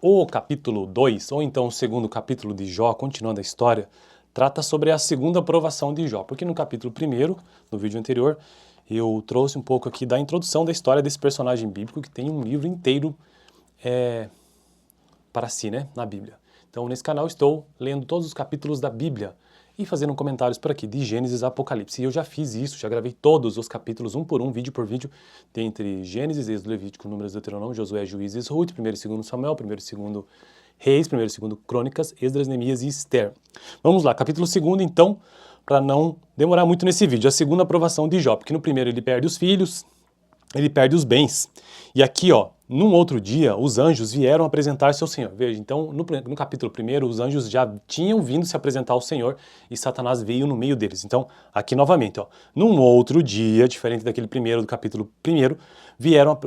O capítulo 2, ou então o segundo capítulo de Jó, continuando a história, trata sobre a segunda provação de Jó. Porque no capítulo 1, no vídeo anterior, eu trouxe um pouco aqui da introdução da história desse personagem bíblico que tem um livro inteiro para si, né, na Bíblia. Então, nesse canal estou lendo todos os capítulos da Bíblia e fazendo comentários por aqui, de Gênesis a Apocalipse. E eu já fiz isso, já gravei todos os capítulos, um por um, vídeo por vídeo, entre Gênesis, Êxodo, Levítico, Números, Deuteronômio, Josué, Juízes, Ruth, 1º e 2º Samuel, 1º e 2º Reis, 1º e 2º Crônicas, Esdras, Neemias e Esther. Vamos lá, capítulo 2, então, para não demorar muito nesse vídeo, a segunda aprovação de Jó, porque no primeiro ele perde os filhos, ele perde os bens. E aqui, ó, num outro dia, os anjos vieram apresentar-se ao Senhor. Veja, então, no capítulo 1, os anjos já tinham vindo se apresentar ao Senhor e Satanás veio no meio deles. Então, aqui novamente, ó, num outro dia, diferente daquele primeiro do capítulo 1,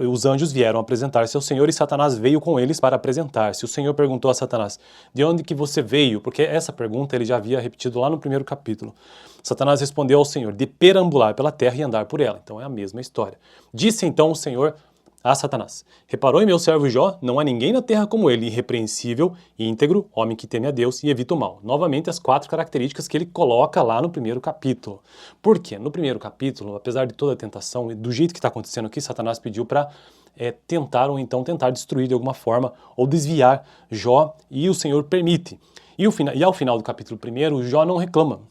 os anjos vieram apresentar-se ao Senhor e Satanás veio com eles para apresentar-se. O Senhor perguntou a Satanás, de onde que você veio? Porque essa pergunta ele já havia repetido lá no primeiro capítulo. Satanás respondeu ao Senhor, de perambular pela terra e andar por ela. Então é a mesma história. Disse então o Senhor a Satanás, reparou em meu servo Jó? Não há ninguém na terra como ele, irrepreensível, íntegro, homem que teme a Deus e evita o mal. Novamente as 4 características que ele coloca lá no primeiro capítulo. Por quê? No primeiro capítulo, apesar de toda a tentação e do jeito que está acontecendo aqui, Satanás pediu para tentar ou então tentar destruir de alguma forma ou desviar Jó e o Senhor permite. E ao final do capítulo 1, Jó não reclama.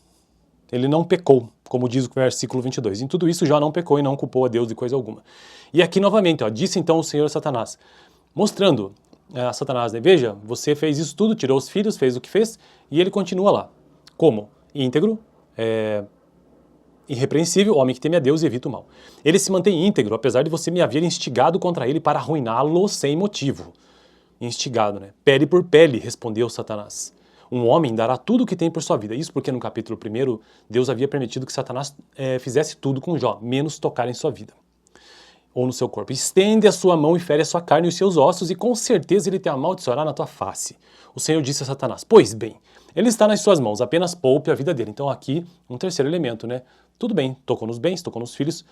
Ele não pecou, como diz o versículo 22. Em tudo isso, Jó não pecou e não culpou a Deus de coisa alguma. E aqui novamente, ó, disse então o Senhor a Satanás, mostrando a Satanás, né, veja, você fez isso tudo, tirou os filhos, fez o que fez, e ele continua lá. Como? Íntegro, irrepreensível, homem que teme a Deus e evita o mal. Ele se mantém íntegro, apesar de você me haver instigado contra ele para arruiná-lo sem motivo. Instigado, né? Pele por pele, respondeu Satanás. Um homem dará tudo o que tem por sua vida. Isso porque no capítulo 1, Deus havia permitido que Satanás fizesse tudo com Jó, menos tocar em sua vida ou no seu corpo. Estende a sua mão e fere a sua carne e os seus ossos, e com certeza ele te amaldiçoará na tua face. O Senhor disse a Satanás, pois bem, ele está nas suas mãos, apenas poupe a vida dele. Então aqui, um terceiro elemento, né? Tudo bem, tocou nos bens, tocou nos filhos,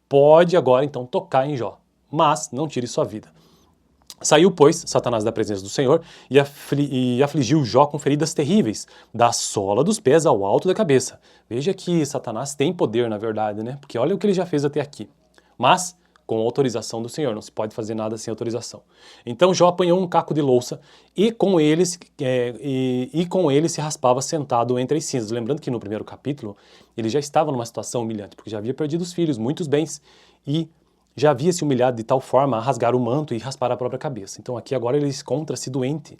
pode agora então tocar em Jó, mas não tire sua vida. Saiu, pois, Satanás da presença do Senhor e afligiu Jó com feridas terríveis, da sola dos pés ao alto da cabeça. Veja que Satanás tem poder, na verdade, né? Porque olha o que ele já fez até aqui. Mas com autorização do Senhor, não se pode fazer nada sem autorização. Então Jó apanhou um caco de louça e com ele se raspava sentado entre as cinzas. Lembrando que no primeiro capítulo ele já estava numa situação humilhante, porque já havia perdido os filhos, muitos bens, e já havia se humilhado de tal forma a rasgar o manto e raspar a própria cabeça. Então aqui agora ele encontra-se doente.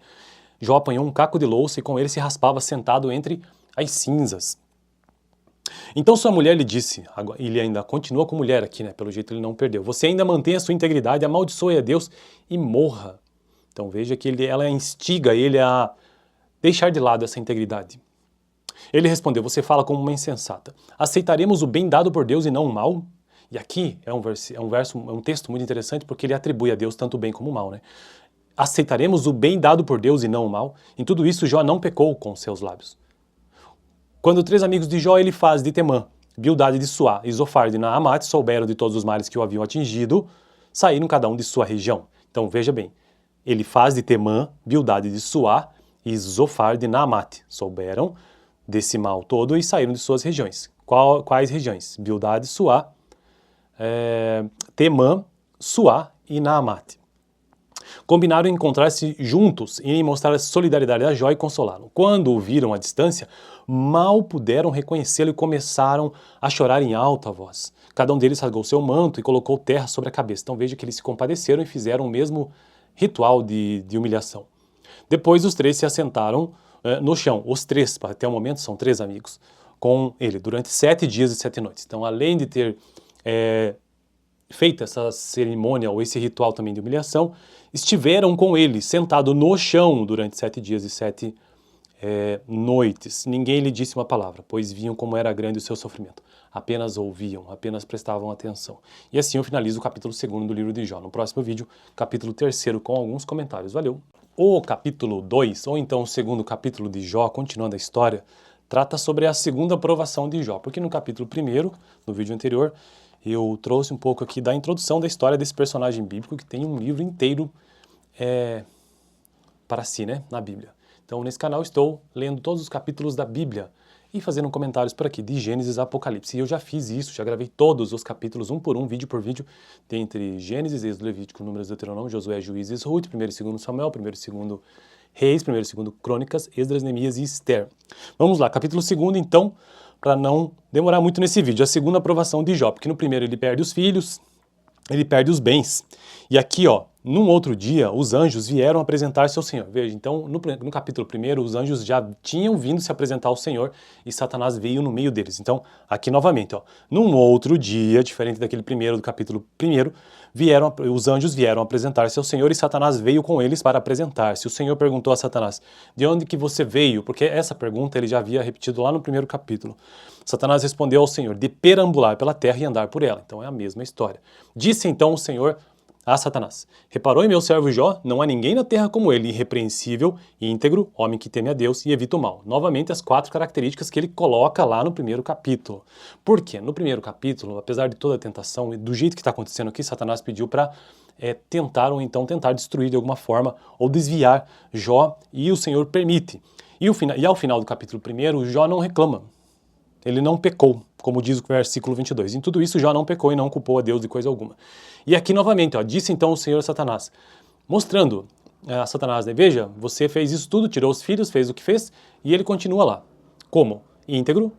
Jó apanhou um caco de louça e com ele se raspava sentado entre as cinzas. Então sua mulher lhe disse, ele ainda continua com mulher aqui, né? Pelo jeito ele não perdeu. Você ainda mantém a sua integridade, amaldiçoe a Deus e morra. Então veja que ela instiga ele a deixar de lado essa integridade. Ele respondeu, você fala como uma insensata. Aceitaremos o bem dado por Deus e não o mal? E aqui é um texto muito interessante porque ele atribui a Deus tanto o bem como o mal, né? Aceitaremos o bem dado por Deus e não o mal? Em tudo isso Jó não pecou com seus lábios. Quando 3 amigos de Jó, Elifaz de Temã, Bildade de Suá e Zofar de Naamate souberam de todos os males que o haviam atingido, saíram cada um de sua região. Então veja bem, Elifaz de Temã, Bildade de Suá e Zofar de Naamate souberam desse mal todo e saíram de suas regiões. Quais regiões? Bildade, Suá, Temã, Suá e Naamate. Combinaram em encontrar-se juntos e em mostrar solidariedade a Jó e consolá-lo. Quando o viram à distância, mal puderam reconhecê-lo e começaram a chorar em alta voz. Cada um deles rasgou seu manto e colocou terra sobre a cabeça. Então veja que eles se compadeceram e fizeram o mesmo ritual de humilhação. Depois os 3 se assentaram no chão. Os 3, até o momento, são 3 amigos, com ele, durante 7 dias e 7 noites. Então além de ter feita essa cerimônia ou esse ritual também de humilhação, estiveram com ele, sentado no chão durante 7 dias e 7 noites. Ninguém lhe disse uma palavra, pois viam como era grande o seu sofrimento. Apenas ouviam, apenas prestavam atenção. E assim eu finalizo o capítulo 2 do livro de Jó. No próximo vídeo, capítulo 3 com alguns comentários. Valeu! O capítulo 2, ou então o segundo capítulo de Jó, continuando a história, trata sobre a segunda provação de Jó. Porque no capítulo 1, no vídeo anterior, eu trouxe um pouco aqui da introdução da história desse personagem bíblico que tem um livro inteiro para si, né, na Bíblia. Então, nesse canal estou lendo todos os capítulos da Bíblia e fazendo comentários por aqui, de Gênesis a Apocalipse. E eu já fiz isso, já gravei todos os capítulos, um por vídeo, entre Gênesis, Êxodo, Levítico, Números, Deuteronômio, Josué, Juízes, Ruth, 1º e 2º Samuel, 1º e 2º Reis, 1º e 2º Crônicas, Esdras, Neemias e Esther. Vamos lá, capítulo 2º, então, para não demorar muito nesse vídeo, a segunda aprovação de Jó, porque no primeiro ele perde os filhos, ele perde os bens. E aqui, ó, num outro dia, os anjos vieram apresentar-se ao Senhor. Veja, então, no capítulo 1, os anjos já tinham vindo se apresentar ao Senhor e Satanás veio no meio deles. Então, aqui novamente, ó, num outro dia, diferente daquele primeiro do capítulo 1, os anjos vieram apresentar-se ao Senhor e Satanás veio com eles para apresentar-se. O Senhor perguntou a Satanás, de onde que você veio? Porque essa pergunta ele já havia repetido lá no primeiro capítulo. Satanás respondeu ao Senhor, de perambular pela terra e andar por ela. Então é a mesma história. Disse então o Senhor a Satanás, reparou em meu servo Jó? Não há ninguém na terra como ele, irrepreensível, íntegro, homem que teme a Deus e evita o mal. Novamente as 4 características que ele coloca lá no primeiro capítulo. Por quê? No primeiro capítulo, apesar de toda a tentação e do jeito que está acontecendo aqui, Satanás pediu para tentar destruir de alguma forma ou desviar Jó e o Senhor permite. E ao final do capítulo 1, Jó não reclama. Ele não pecou, como diz o versículo 22. Em tudo isso, Jó não pecou e não culpou a Deus de coisa alguma. E aqui novamente, ó, disse então o Senhor a Satanás, mostrando a Satanás, né, veja, você fez isso tudo, tirou os filhos, fez o que fez, e ele continua lá. Como? Íntegro,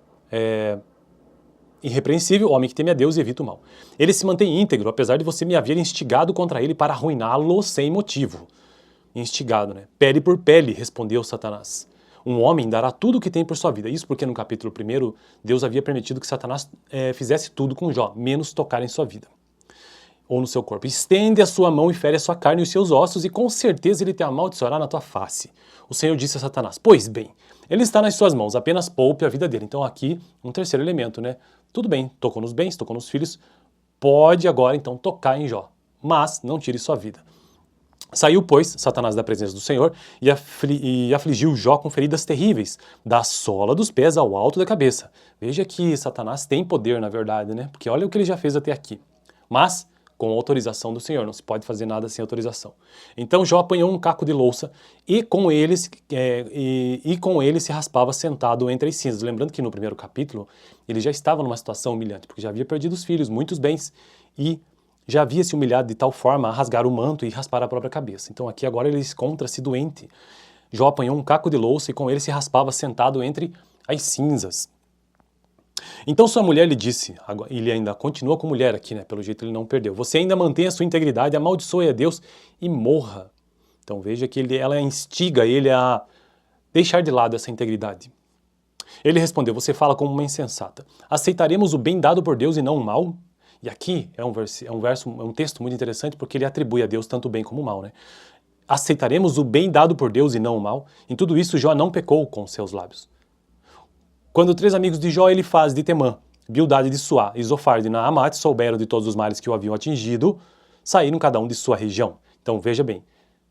irrepreensível, homem que teme a Deus e evita o mal. Ele se mantém íntegro, apesar de você me haver instigado contra ele para arruiná-lo sem motivo. Instigado, né? Pele por pele, respondeu Satanás. Um homem dará tudo o que tem por sua vida. Isso porque no capítulo 1, Deus havia permitido que Satanás fizesse tudo com Jó, menos tocar em sua vida ou no seu corpo. Estende a sua mão e fere a sua carne e os seus ossos, e com certeza ele te amaldiçoará na tua face. O Senhor disse a Satanás, pois bem, ele está nas suas mãos, apenas poupe a vida dele. Então aqui, um terceiro elemento, né? Tudo bem, tocou nos bens, tocou nos filhos, pode agora então tocar em Jó, mas não tire sua vida. Saiu, pois, Satanás da presença do Senhor e afligiu Jó com feridas terríveis, da sola dos pés ao alto da cabeça. Veja que Satanás tem poder, na verdade, né? Porque olha o que ele já fez até aqui. Mas com autorização do Senhor, não se pode fazer nada sem autorização. Então Jó apanhou um caco de louça e com ele se raspava sentado entre as cinzas. Lembrando que no primeiro capítulo ele já estava numa situação humilhante, porque já havia perdido os filhos, muitos bens, e já havia se humilhado de tal forma a rasgar o manto e raspar a própria cabeça. Então aqui agora ele encontra-se doente. Jó apanhou um caco de louça e com ele se raspava sentado entre as cinzas. Então sua mulher lhe disse, ele ainda continua com mulher aqui, né? Pelo jeito ele não perdeu. Você ainda mantém a sua integridade, amaldiçoe a Deus e morra. Então veja que ela instiga ele a deixar de lado essa integridade. Ele respondeu, você fala como uma insensata. Aceitaremos o bem dado por Deus e não o mal? E aqui é um texto muito interessante porque ele atribui a Deus tanto o bem como o mal, né? Aceitaremos o bem dado por Deus e não o mal? Em tudo isso Jó não pecou com seus lábios. Quando 3 amigos de Jó, Elifaz de Temã, Bildade de Suá e Zofar de Naamate souberam de todos os males que o haviam atingido, saíram cada um de sua região. Então veja bem,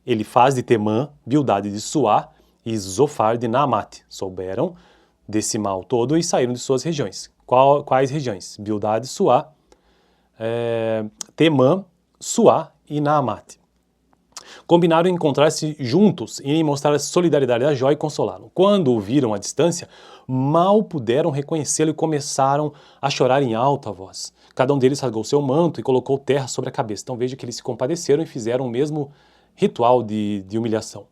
Elifaz de Temã, Bildade de Suá e Zofar de Naamate souberam desse mal todo e saíram de suas regiões. Quais regiões? Bildade, Suá, Temã, Suá e Naamate. Combinaram em encontrar-se juntos e em mostrar solidariedade a Jó e consolá-lo. Quando o viram à distância, mal puderam reconhecê-lo e começaram a chorar em alta voz. Cada um deles rasgou seu manto e colocou terra sobre a cabeça. Então veja que eles se compadeceram e fizeram o mesmo ritual de humilhação.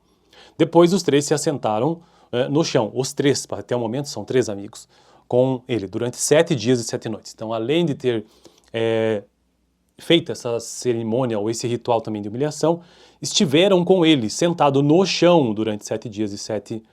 Depois os 3 se assentaram no chão. Os 3, até o momento, são 3 amigos, com ele, durante 7 dias e 7 noites. Então, além de ter feito essa cerimônia ou esse ritual também de humilhação, estiveram com ele, sentado no chão durante 7 dias e 7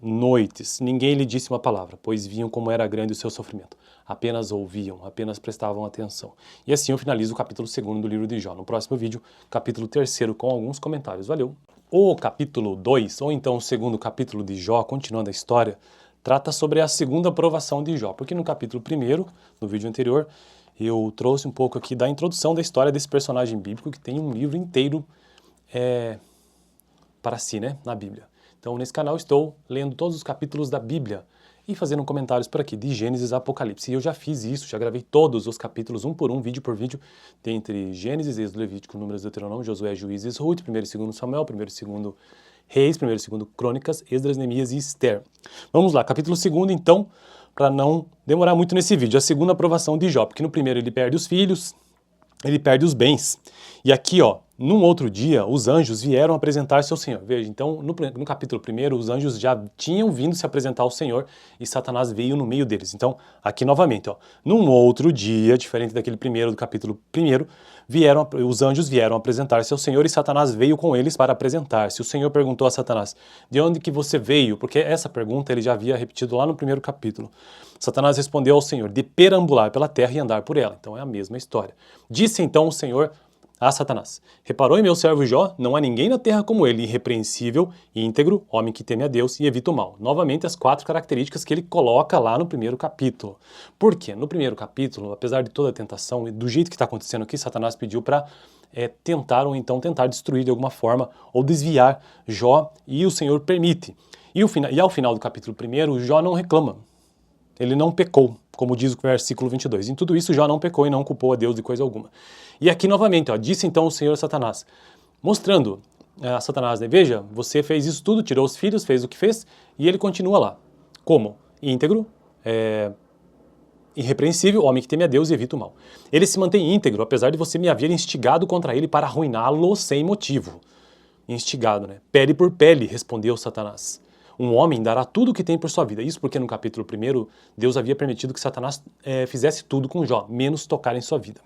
noites. Ninguém lhe disse uma palavra, pois viam como era grande o seu sofrimento. Apenas ouviam, apenas prestavam atenção. E assim eu finalizo o capítulo 2º do livro de Jó. No próximo vídeo, capítulo 3º com alguns comentários. Valeu! O capítulo 2, ou então o 2º capítulo de Jó, continuando a história, trata sobre a segunda provação de Jó. Porque no capítulo 1º, no vídeo anterior, eu trouxe um pouco aqui da introdução da história desse personagem bíblico que tem um livro inteiro para si, né, na Bíblia. Então, nesse canal estou lendo todos os capítulos da Bíblia e fazendo comentários por aqui de Gênesis a Apocalipse. E eu já fiz isso, já gravei todos os capítulos, um por um, vídeo por vídeo, entre Gênesis, Êxodo, Levítico, Números, Deuteronômio, Josué, Juízes, Ruth, 1º e 2º Samuel, 1º e 2º Reis, 1º e 2º Crônicas, Esdras, Neemias e Esther. Vamos lá, capítulo 2º, então, para não demorar muito nesse vídeo, a segunda aprovação de Jó, porque no primeiro ele perde os filhos, ele perde os bens. E aqui, ó, num outro dia, os anjos vieram apresentar-se ao Senhor. Veja, então, no capítulo 1, os anjos já tinham vindo se apresentar ao Senhor e Satanás veio no meio deles. Então, aqui novamente, ó, num outro dia, diferente daquele primeiro, do capítulo 1, os anjos vieram apresentar-se ao Senhor e Satanás veio com eles para apresentar-se. O Senhor perguntou a Satanás, de onde que você veio? Porque essa pergunta ele já havia repetido lá no primeiro capítulo. Satanás respondeu ao Senhor, de perambular pela terra e andar por ela. Então é a mesma história. Disse então o Senhor a Satanás, reparou em meu servo Jó? Não há ninguém na terra como ele, irrepreensível, íntegro, homem que teme a Deus e evita o mal. Novamente as 4 características que ele coloca lá no primeiro capítulo. Por quê? No primeiro capítulo, apesar de toda a tentação e do jeito que está acontecendo aqui, Satanás pediu para tentar destruir de alguma forma ou desviar Jó e o Senhor permite. E ao final do capítulo 1, Jó não reclama. Ele não pecou, como diz o versículo 22. Em tudo isso, Jó não pecou e não culpou a Deus de coisa alguma. E aqui novamente, ó, disse então o Senhor a Satanás, mostrando a Satanás, né, veja, você fez isso tudo, tirou os filhos, fez o que fez, e ele continua lá. Como? Íntegro, irrepreensível, homem que teme a Deus e evita o mal. Ele se mantém íntegro, apesar de você me haver instigado contra ele para arruiná-lo sem motivo. Instigado, né? Pele por pele, respondeu Satanás. Um homem dará tudo o que tem por sua vida. Isso porque no capítulo 1, Deus havia permitido que Satanás fizesse tudo com Jó, menos tocar em sua vida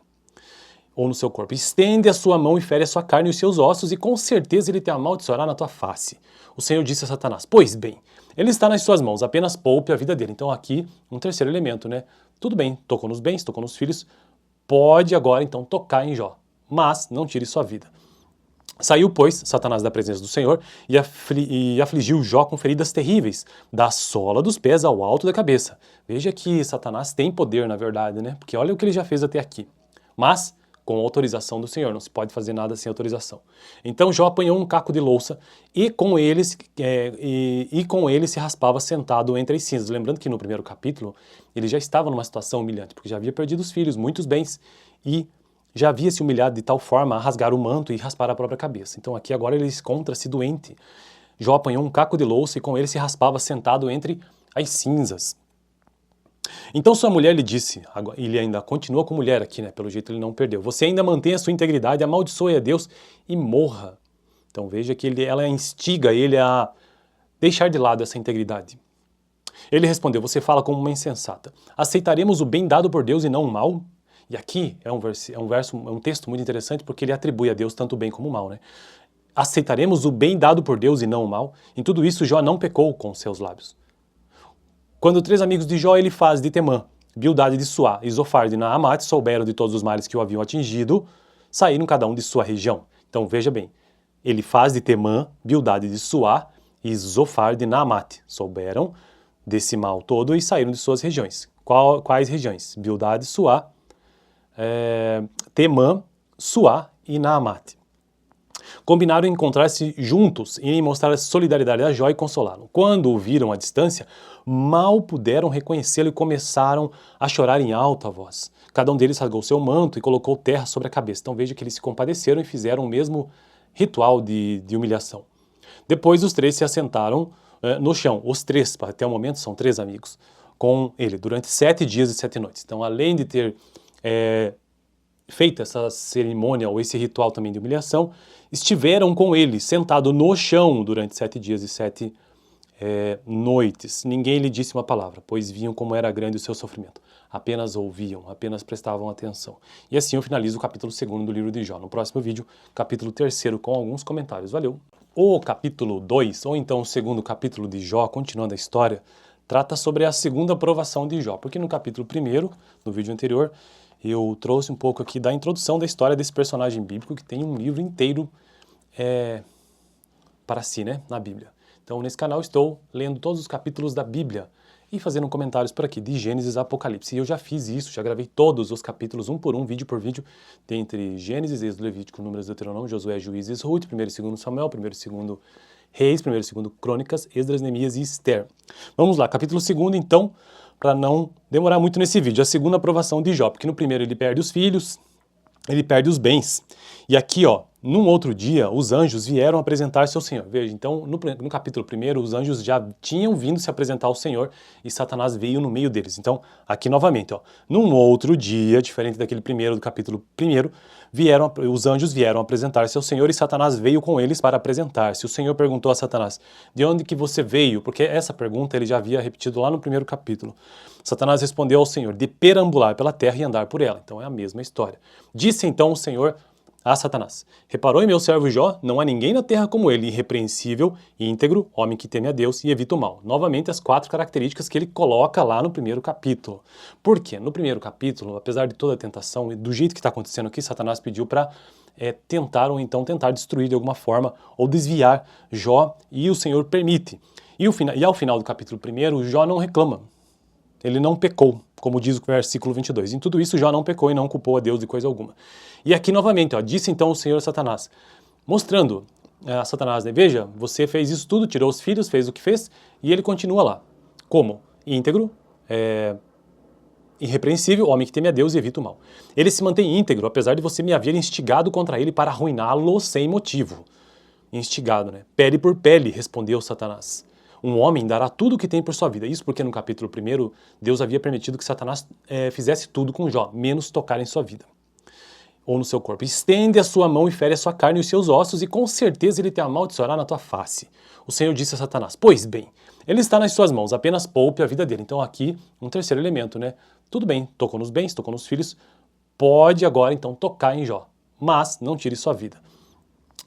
ou no seu corpo. Estende a sua mão e fere a sua carne e os seus ossos, e com certeza ele te amaldiçoará na tua face. O Senhor disse a Satanás, pois bem, ele está nas suas mãos, apenas poupe a vida dele. Então aqui, um terceiro elemento, né? Tudo bem, tocou nos bens, tocou nos filhos, pode agora então tocar em Jó, mas não tire sua vida. Saiu, pois, Satanás da presença do Senhor e afligiu Jó com feridas terríveis, da sola dos pés ao alto da cabeça. Veja que Satanás tem poder, na verdade, né? Porque olha o que ele já fez até aqui. Mas com autorização do Senhor, não se pode fazer nada sem autorização. Então Jó apanhou um caco de louça e com ele se raspava sentado entre as cinzas. Lembrando que no primeiro capítulo ele já estava numa situação humilhante, porque já havia perdido os filhos, muitos bens, e já havia se humilhado de tal forma a rasgar o manto e raspar a própria cabeça. Então aqui agora ele encontra-se doente. Jó apanhou um caco de louça e com ele se raspava sentado entre as cinzas. Então sua mulher lhe disse, ele ainda continua com mulher aqui, né? Pelo jeito ele não perdeu. Você ainda mantém a sua integridade, amaldiçoe a Deus e morra. Então veja que ela instiga ele a deixar de lado essa integridade. Ele respondeu, você fala como uma insensata. Aceitaremos o bem dado por Deus e não o mal? E aqui é um texto muito interessante porque ele atribui a Deus tanto o bem como o mal, né? Aceitaremos o bem dado por Deus e não o mal? Em tudo isso Jó não pecou com seus lábios. Quando 3 amigos de Jó, Elifaz de Temã, Bildade de Suá e Zofar de Naamate souberam de todos os males que o haviam atingido, saíram cada um de sua região. Então veja bem, Elifaz de Temã, Bildade de Suá e Zofar de Naamate souberam desse mal todo e saíram de suas regiões. Quais regiões? Bildade, Suá, Temã, Suá e Naamate. Combinaram em encontrar-se juntos e em mostrar solidariedade a Jó e consolá-lo. Quando o viram à distância, mal puderam reconhecê-lo e começaram a chorar em alta voz. Cada um deles rasgou seu manto e colocou terra sobre a cabeça. Então veja que eles se compadeceram e fizeram o mesmo ritual de humilhação. Depois os 3 se assentaram no chão. Os 3, até o momento, são 3 amigos, com ele, durante 7 dias e 7 noites. Então além de ter feito essa cerimônia ou esse ritual também de humilhação, estiveram com ele, sentado no chão durante 7 dias e 7 noites. Ninguém lhe disse uma palavra, pois viam como era grande o seu sofrimento. Apenas ouviam, apenas prestavam atenção. E assim eu finalizo o capítulo 2º do livro de Jó. No próximo vídeo, capítulo 3º com alguns comentários. Valeu! O capítulo 2, ou então o 2º capítulo de Jó, continuando a história, trata sobre a segunda provação de Jó. Porque no capítulo 1º, no vídeo anterior, eu trouxe um pouco aqui da introdução da história desse personagem bíblico que tem um livro inteiro para si, né, na Bíblia. Então, nesse canal estou lendo todos os capítulos da Bíblia e fazendo comentários por aqui, de Gênesis a Apocalipse. E eu já fiz isso, já gravei todos os capítulos, um por um, vídeo por vídeo, entre Gênesis, Êxodo, Levítico, Números, Deuteronômio, Josué, Juízes, Ruth, 1º e 2º Samuel, 1º e 2º Reis, 1º e 2º Crônicas, Esdras, Neemias e Esther. Vamos lá, capítulo 2º, então, para não demorar muito nesse vídeo. A segunda aprovação de Jó, porque no primeiro ele perde os filhos, ele perde os bens. E aqui, ó, num outro dia, os anjos vieram apresentar-se ao Senhor. Veja, então, no capítulo 1, os anjos já tinham vindo se apresentar ao Senhor e Satanás veio no meio deles. Então, aqui novamente, ó, num outro dia, diferente daquele primeiro do capítulo 1, os anjos vieram apresentar-se ao Senhor e Satanás veio com eles para apresentar-se. O Senhor perguntou a Satanás, de onde que você veio? Porque essa pergunta ele já havia repetido lá no primeiro capítulo. Satanás respondeu ao Senhor, de perambular pela terra e andar por ela. Então é a mesma história. Disse então o Senhor a Satanás, reparou em meu servo Jó? Não há ninguém na terra como ele, irrepreensível, íntegro, homem que teme a Deus e evita o mal. Novamente as 4 características que ele coloca lá no primeiro capítulo. Por quê? No primeiro capítulo, apesar de toda a tentação e do jeito que está acontecendo aqui, Satanás pediu para tentar destruir de alguma forma ou desviar Jó e o Senhor permite. E ao final do capítulo 1, Jó não reclama. Ele não pecou, como diz o versículo 22. Em tudo isso, Jó não pecou e não culpou a Deus de coisa alguma. E aqui novamente, ó, disse então o Senhor a Satanás, mostrando a Satanás, né, veja, você fez isso tudo, tirou os filhos, fez o que fez, e ele continua lá. Como? Íntegro, irrepreensível, homem que teme a Deus e evita o mal. Ele se mantém íntegro, apesar de você me haver instigado contra ele para arruiná-lo sem motivo. Instigado, né? Pele por pele, respondeu Satanás. Um homem dará tudo o que tem por sua vida. Isso porque no capítulo 1, Deus havia permitido que Satanás fizesse tudo com Jó, menos tocar em sua vida ou no seu corpo. Estende a sua mão e fere a sua carne e os seus ossos, e com certeza ele te amaldiçoará na tua face. O Senhor disse a Satanás, pois bem, ele está nas suas mãos, apenas poupe a vida dele. Então aqui, um terceiro elemento, né? Tudo bem, tocou nos bens, tocou nos filhos, pode agora então tocar em Jó, mas não tire sua vida.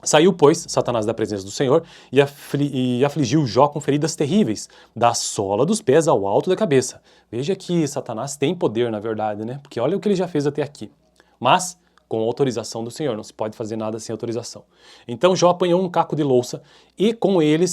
Saiu, pois, Satanás da presença do Senhor e afligiu Jó com feridas terríveis, da sola dos pés ao alto da cabeça. Veja que Satanás tem poder, na verdade, né? Porque olha o que ele já fez até aqui. Mas com autorização do Senhor, não se pode fazer nada sem autorização. Então Jó apanhou um caco de louça e com ele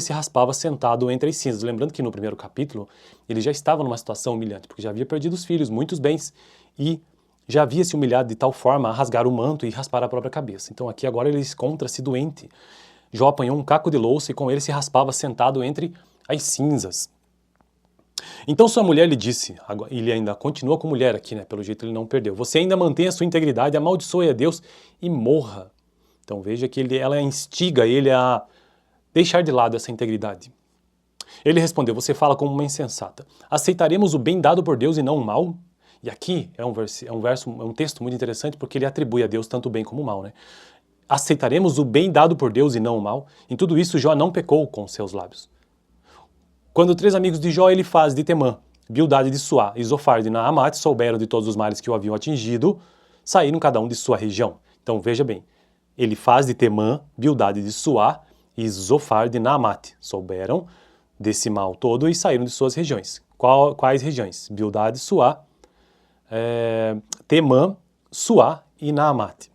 se raspava sentado entre as cinzas. Lembrando que no primeiro capítulo ele já estava numa situação humilhante, porque já havia perdido os filhos, muitos bens, e já havia se humilhado de tal forma a rasgar o manto e raspar a própria cabeça. Então aqui agora ele encontra-se doente. Jó apanhou um caco de louça e com ele se raspava sentado entre as cinzas. Então sua mulher lhe disse, ele ainda continua com mulher aqui, né? Pelo jeito ele não perdeu. Você ainda mantém a sua integridade, amaldiçoe a Deus e morra. Então veja que ela instiga ele a deixar de lado essa integridade. Ele respondeu, você fala como uma insensata. Aceitaremos o bem dado por Deus e não o mal? E aqui é um texto muito interessante porque ele atribui a Deus tanto o bem como o mal, né? Aceitaremos o bem dado por Deus e não o mal? Em tudo isso Jó não pecou com seus lábios. Quando 3 amigos de Jó, Elifaz de Temã, Bildade de Suá e Zofar de Naamate souberam de todos os males que o haviam atingido, saíram cada um de sua região. Então veja bem, Elifaz de Temã, Bildade de Suá e Zofar de Naamate souberam desse mal todo e saíram de suas regiões. Quais regiões? Bildade, Suá, Temã, Suá e Naamate.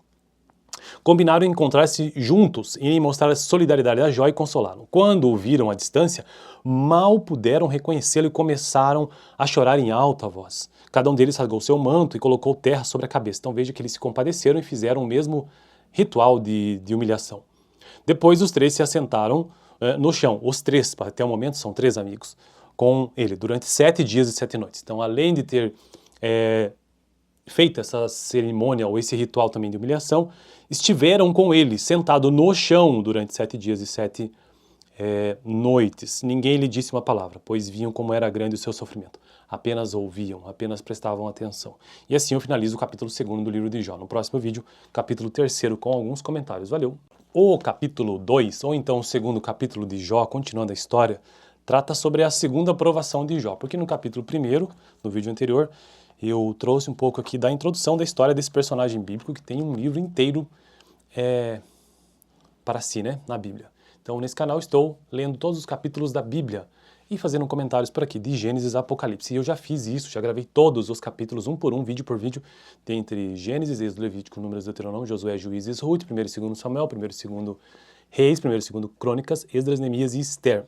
Combinaram em encontrar-se juntos e em mostrar solidariedade a Jó e consolá-lo. Quando o viram à distância, mal puderam reconhecê-lo e começaram a chorar em alta voz. Cada um deles rasgou seu manto e colocou terra sobre a cabeça. Então veja que eles se compadeceram e fizeram o mesmo ritual de humilhação. Depois os 3 se assentaram no chão. Os 3, até o momento, são 3 amigos, com ele, durante 7 dias e 7 noites. Então além de ter feita essa cerimônia ou esse ritual também de humilhação, estiveram com ele, sentado no chão durante 7 dias e 7 noites. Ninguém lhe disse uma palavra, pois viam como era grande o seu sofrimento. Apenas ouviam, apenas prestavam atenção. E assim eu finalizo o capítulo 2º do livro de Jó. No próximo vídeo, capítulo 3º com alguns comentários. Valeu! O capítulo 2, ou então o 2º capítulo de Jó, continuando a história, trata sobre a segunda aprovação de Jó. Porque no capítulo 1º, no vídeo anterior, eu trouxe um pouco aqui da introdução da história desse personagem bíblico que tem um livro inteiro para si, né, na Bíblia. Então, nesse canal estou lendo todos os capítulos da Bíblia e fazendo comentários por aqui, de Gênesis a Apocalipse. E eu já fiz isso, já gravei todos os capítulos, um por um, vídeo por vídeo, entre Gênesis, Êxodo, Levítico, Números, Deuteronômio, Josué, Juízes, Ruth, 1º e 2º Samuel, 1º e 2º Reis, 1º e 2º Crônicas, Esdras, Neemias e Esther.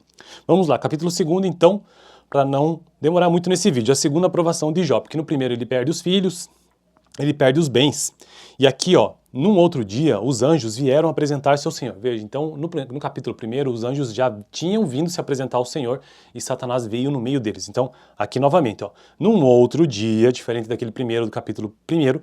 Vamos lá, capítulo 2º, então, para não demorar muito nesse vídeo, a segunda aprovação de Jó, porque no primeiro ele perde os filhos, ele perde os bens. E aqui, ó, Num outro dia, os anjos vieram apresentar-se ao Senhor. Veja, então, no capítulo 1, os anjos já tinham vindo se apresentar ao Senhor e Satanás veio no meio deles. Então, aqui novamente, ó, num outro dia, diferente daquele primeiro do capítulo 1,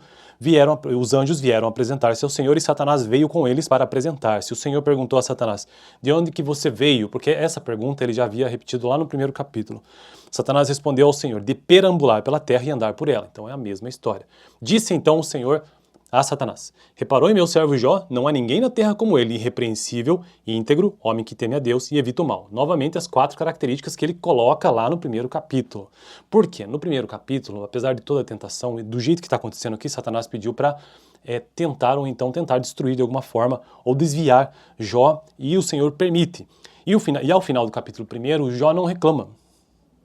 os anjos vieram apresentar-se ao Senhor e Satanás veio com eles para apresentar-se. O Senhor perguntou a Satanás, de onde que você veio? Porque essa pergunta ele já havia repetido lá no primeiro capítulo. Satanás respondeu ao Senhor, de perambular pela terra e andar por ela. Então, é a mesma história. Disse então o Senhor a Satanás, reparou em meu servo Jó? Não há ninguém na terra como ele, irrepreensível, íntegro, homem que teme a Deus e evita o mal. Novamente as 4 características que ele coloca lá no primeiro capítulo. Por quê? No primeiro capítulo, apesar de toda a tentação e do jeito que está acontecendo aqui, Satanás pediu para tentar destruir de alguma forma ou desviar Jó e o Senhor permite. E ao final do capítulo 1, Jó não reclama.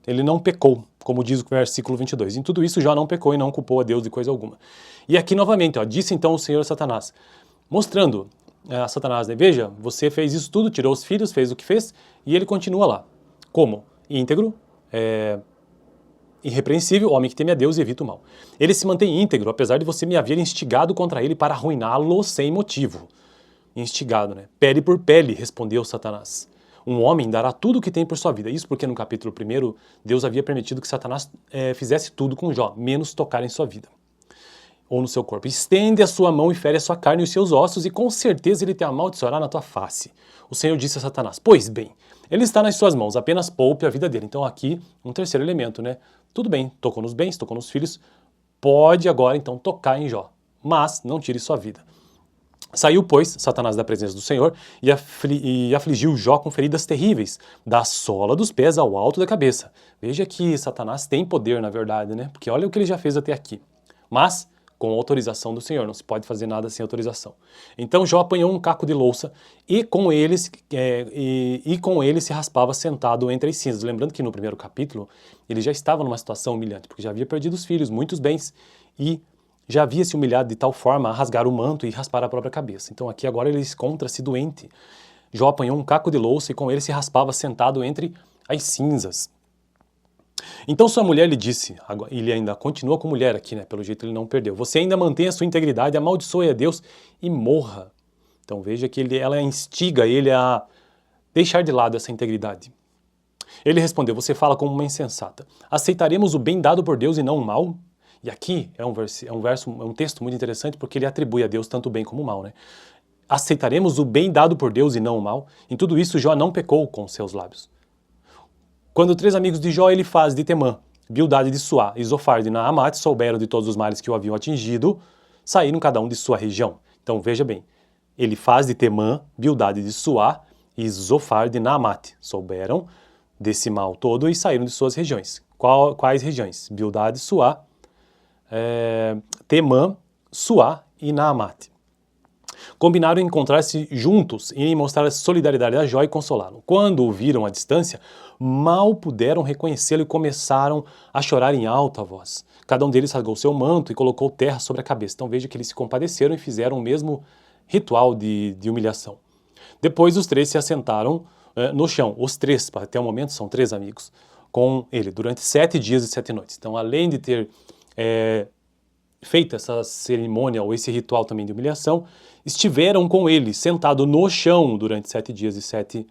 Ele não pecou, como diz o versículo 22. Em tudo isso, Jó não pecou e não culpou a Deus de coisa alguma. E aqui novamente, ó, disse então o Senhor a Satanás, mostrando a Satanás, né, veja, você fez isso tudo, tirou os filhos, fez o que fez, e ele continua lá. Como? Íntegro, irrepreensível, homem que teme a Deus e evita o mal. Ele se mantém íntegro, apesar de você me haver instigado contra ele para arruiná-lo sem motivo. Instigado, né? Pele por pele, respondeu Satanás. Um homem dará tudo o que tem por sua vida. Isso porque no capítulo 1, Deus havia permitido que Satanás fizesse tudo com Jó, menos tocar em sua vida ou no seu corpo. Estende a sua mão e fere a sua carne e os seus ossos, e com certeza ele te amaldiçoará na tua face. O Senhor disse a Satanás, pois bem, ele está nas suas mãos, apenas poupe a vida dele. Então aqui, um terceiro elemento, né? Tudo bem, tocou nos bens, tocou nos filhos, pode agora então tocar em Jó, mas não tire sua vida. Saiu, pois, Satanás da presença do Senhor e afligiu Jó com feridas terríveis, da sola dos pés ao alto da cabeça. Veja que Satanás tem poder, na verdade, né? Porque olha o que ele já fez até aqui. Mas com autorização do Senhor, não se pode fazer nada sem autorização. Então Jó apanhou um caco de louça e com ele se raspava sentado entre as cinzas. Lembrando que no primeiro capítulo ele já estava numa situação humilhante, porque já havia perdido os filhos, muitos bens, e já havia se humilhado de tal forma a rasgar o manto e raspar a própria cabeça. Então aqui agora ele encontra-se doente. Jó apanhou um caco de louça e com ele se raspava sentado entre as cinzas. Então sua mulher lhe disse, ele ainda continua com mulher aqui, né? Pelo jeito ele não perdeu. Você ainda mantém a sua integridade, amaldiçoe a Deus e morra. Então veja que ela instiga ele a deixar de lado essa integridade. Ele respondeu, você fala como uma insensata. Aceitaremos o bem dado por Deus e não o mal? E aqui é um texto muito interessante porque ele atribui a Deus tanto o bem como o mal, né? Aceitaremos o bem dado por Deus e não o mal? Em tudo isso Jó não pecou com seus lábios. Quando 3 amigos de Jó, Elifaz de Temã, Bildade de Suá e Zofar de Naamate souberam de todos os males que o haviam atingido, saíram cada um de sua região. Então veja bem, Elifaz de Temã, Bildade de Suá e Zofar de Naamate souberam desse mal todo e saíram de suas regiões. Quais regiões? Bildade, Suá, Temã, Suá e Naamate. Combinaram em encontrar-se juntos e em mostrar solidariedade a Jó e consolá-lo. Quando o viram à distância, mal puderam reconhecê-lo e começaram a chorar em alta voz. Cada um deles rasgou seu manto e colocou terra sobre a cabeça. Então veja que eles se compadeceram e fizeram o mesmo ritual de humilhação. Depois os 3 se assentaram no chão. Os 3, até o momento, são 3 amigos, com ele, durante 7 dias e 7 noites. Então além de ter feita essa cerimônia ou esse ritual também de humilhação, estiveram com ele, sentado no chão durante 7 dias e 7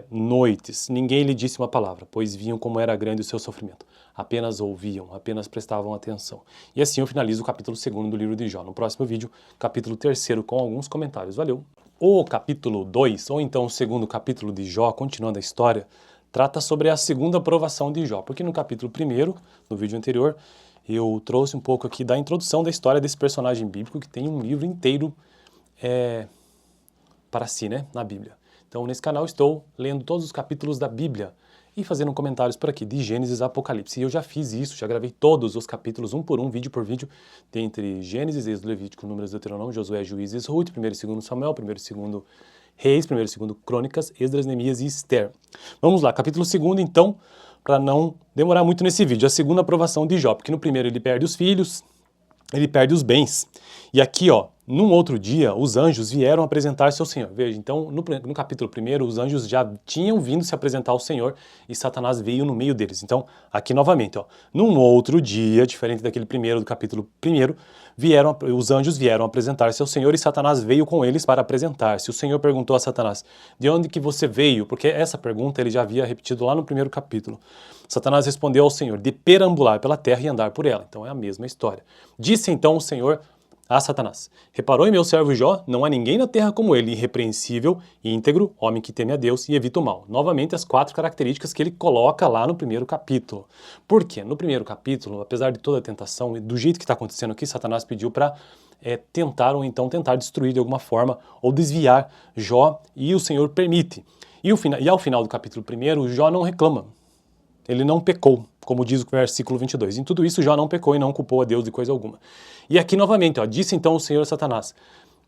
noites. Ninguém lhe disse uma palavra, pois viam como era grande o seu sofrimento. Apenas ouviam, apenas prestavam atenção. E assim eu finalizo o capítulo 2 do livro de Jó. No próximo vídeo, capítulo 3 com alguns comentários. Valeu! O capítulo 2, ou então o 2º capítulo de Jó, continuando a história, trata sobre a segunda provação de Jó. Porque no capítulo 1, no vídeo anterior, eu trouxe um pouco aqui da introdução da história desse personagem bíblico que tem um livro inteiro para si, né, na Bíblia. Então, nesse canal estou lendo todos os capítulos da Bíblia e fazendo comentários por aqui, de Gênesis a Apocalipse. E eu já fiz isso, já gravei todos os capítulos, um por um, vídeo por vídeo, entre Gênesis, Êxodo, Levítico, Números, Deuteronômio, Josué, Juízes, Ruth, 1º e 2º Samuel, 1º e 2º Reis, 1º e 2º Crônicas, Esdras, Neemias e Esther. Vamos lá, capítulo 2, então, para não demorar muito nesse vídeo, a segunda aprovação de Jó, porque no primeiro ele perde os filhos, ele perde os bens. E aqui, ó, Num outro dia, os anjos vieram apresentar-se ao Senhor. Veja, então, no capítulo 1, os anjos já tinham vindo se apresentar ao Senhor e Satanás veio no meio deles. Então, aqui novamente, ó, num outro dia, diferente daquele primeiro do capítulo 1, os anjos vieram apresentar-se ao Senhor e Satanás veio com eles para apresentar-se. O Senhor perguntou a Satanás, de onde que você veio? Porque essa pergunta ele já havia repetido lá no primeiro capítulo. Satanás respondeu ao Senhor, de perambular pela terra e andar por ela. Então, é a mesma história. Disse então o Senhor a Satanás, reparou em meu servo Jó? Não há ninguém na terra como ele, irrepreensível, íntegro, homem que teme a Deus e evita o mal. Novamente as 4 características que ele coloca lá no primeiro capítulo. Por quê? No primeiro capítulo, apesar de toda a tentação, e do jeito que está acontecendo aqui, Satanás pediu para tentar destruir de alguma forma ou desviar Jó e o Senhor permite. E ao final do capítulo 1, Jó não reclama. Ele não pecou, como diz o versículo 22. Em tudo isso, Jó não pecou e não culpou a Deus de coisa alguma. E aqui novamente, ó, disse então o Senhor a Satanás,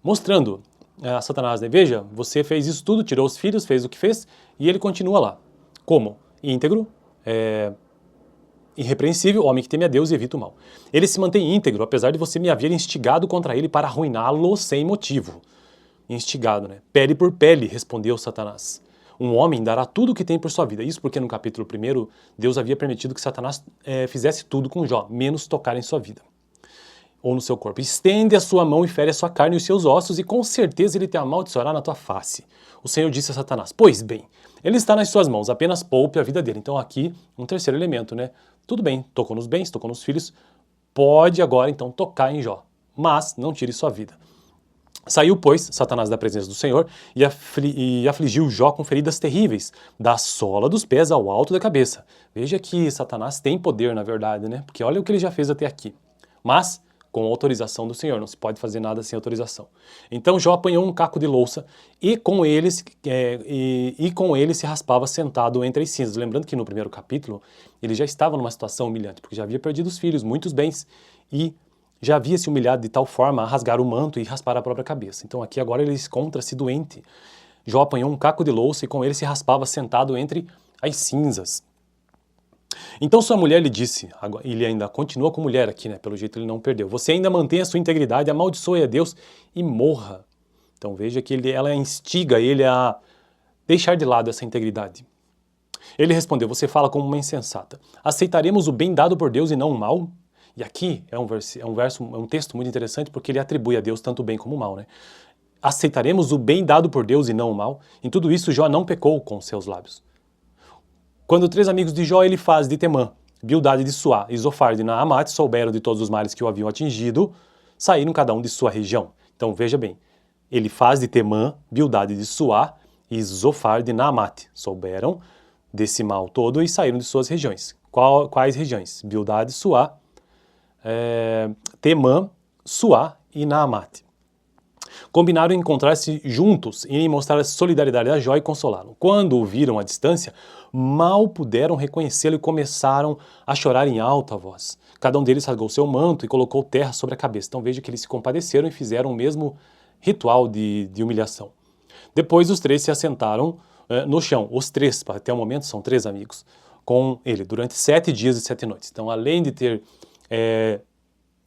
mostrando a Satanás, né, veja, você fez isso tudo, tirou os filhos, fez o que fez, e ele continua lá. Como? Íntegro, irrepreensível, homem que teme a Deus e evita o mal. Ele se mantém íntegro, apesar de você me haver instigado contra ele para arruiná-lo sem motivo. Instigado, né? Pele por pele, respondeu Satanás. Um homem dará tudo o que tem por sua vida. Isso porque no capítulo 1, Deus havia permitido que Satanás fizesse tudo com Jó, menos tocar em sua vida ou no seu corpo. Estende a sua mão e fere a sua carne e os seus ossos, e com certeza ele te amaldiçoará na tua face. O Senhor disse a Satanás, pois bem, ele está nas suas mãos, apenas poupe a vida dele. Então aqui, um terceiro elemento, né? Tudo bem, tocou nos bens, tocou nos filhos, pode agora então tocar em Jó, mas não tire sua vida. Saiu, pois, Satanás da presença do Senhor e afligiu Jó com feridas terríveis, da sola dos pés ao alto da cabeça. Veja que Satanás tem poder, na verdade, né? Porque olha o que ele já fez até aqui. Mas com autorização do Senhor, não se pode fazer nada sem autorização. Então Jó apanhou um caco de louça e com ele se raspava sentado entre as cinzas. Lembrando que no primeiro capítulo ele já estava numa situação humilhante, porque já havia perdido os filhos, muitos bens, e já havia se humilhado de tal forma a rasgar o manto e raspar a própria cabeça. Então aqui agora ele encontra-se doente. Jó apanhou um caco de louça e com ele se raspava sentado entre as cinzas. Então sua mulher lhe disse, ele ainda continua com mulher aqui, né? Pelo jeito ele não perdeu. Você ainda mantém a sua integridade, amaldiçoe a Deus e morra. Então veja que ela instiga ele a deixar de lado essa integridade. Ele respondeu, você fala como uma insensata. Aceitaremos o bem dado por Deus e não o mal? E aqui é um texto muito interessante porque ele atribui a Deus tanto o bem como o mal, né? Aceitaremos o bem dado por Deus e não o mal? Em tudo isso Jó não pecou com seus lábios. Quando 3 amigos de Jó, Elifaz de Temã, Bildade de Suá e Zofar de Naamate souberam de todos os males que o haviam atingido, saíram cada um de sua região. Então veja bem, Elifaz de Temã, Bildade de Suá e Zofar de Naamate souberam desse mal todo e saíram de suas regiões. Quais regiões? Bildade, Suá, Temã, Suá e Naamate. Combinaram em encontrar-se juntos e em mostrar solidariedade a Jó e consolá-lo. Quando o viram à distância, mal puderam reconhecê-lo e começaram a chorar em alta voz. Cada um deles rasgou seu manto e colocou terra sobre a cabeça. Então veja que eles se compadeceram e fizeram o mesmo ritual de humilhação. Depois os 3 se assentaram no chão. Os 3, até o momento, são 3 amigos, com ele, durante 7 dias e 7 noites. Então além de ter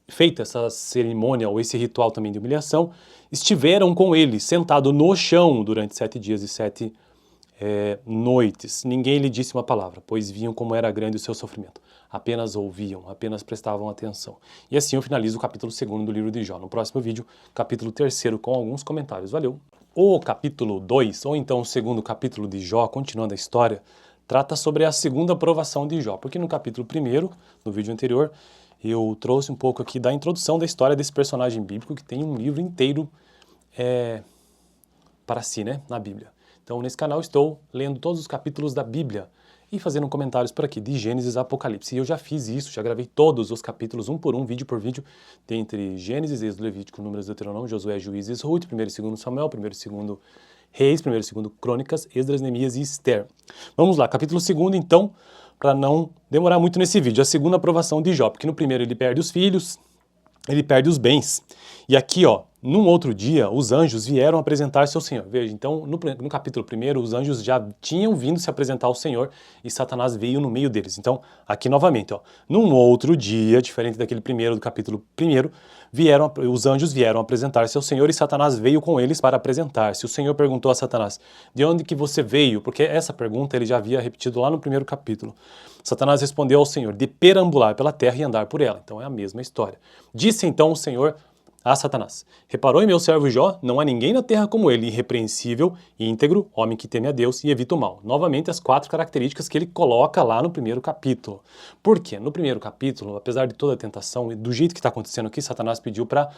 feita essa cerimônia ou esse ritual também de humilhação, estiveram com ele, sentado no chão durante 7 dias e 7 noites. Ninguém lhe disse uma palavra, pois viam como era grande o seu sofrimento. Apenas ouviam, apenas prestavam atenção. E assim eu finalizo o capítulo 2 do livro de Jó. No próximo vídeo, capítulo 3 com alguns comentários. Valeu! O capítulo 2, ou então o 2º capítulo de Jó, continuando a história, trata sobre a segunda provação de Jó. Porque no capítulo 1, no vídeo anterior, eu trouxe um pouco aqui da introdução da história desse personagem bíblico que tem um livro inteiro para si, né, na Bíblia. Então, nesse canal estou lendo todos os capítulos da Bíblia e fazendo comentários por aqui, de Gênesis a Apocalipse. E eu já fiz isso, já gravei todos os capítulos, um por um, vídeo por vídeo, entre Gênesis, Êxodo, Levítico, Números, Deuteronômio, Josué, Juízes, Ruth, 1º e 2º Samuel, 1º e 2º Reis, 1º e 2º Crônicas, Esdras, Neemias e Esther. Vamos lá, capítulo 2, então, para não demorar muito nesse vídeo, a segunda aprovação de Jó, porque no primeiro ele perde os filhos, ele perde os bens. E aqui, ó, Num outro dia, os anjos vieram apresentar-se ao Senhor. Veja, então, no capítulo 1, os anjos já tinham vindo se apresentar ao Senhor e Satanás veio no meio deles. Então, aqui novamente, ó, num outro dia, diferente daquele primeiro do capítulo 1, os anjos vieram apresentar-se ao Senhor e Satanás veio com eles para apresentar-se. O Senhor perguntou a Satanás, de onde que você veio? Porque essa pergunta ele já havia repetido lá no primeiro capítulo. Satanás respondeu ao Senhor, de perambular pela terra e andar por ela. Então é a mesma história. Disse então o Senhor a Satanás, reparou em meu servo Jó? Não há ninguém na terra como ele, irrepreensível, íntegro, homem que teme a Deus e evita o mal. Novamente as 4 características que ele coloca lá no primeiro capítulo. Por quê? No primeiro capítulo, apesar de toda a tentação, do jeito que está acontecendo aqui, Satanás pediu para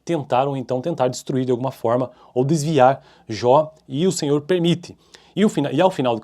tentar destruir de alguma forma ou desviar Jó e o Senhor permite. E ao final do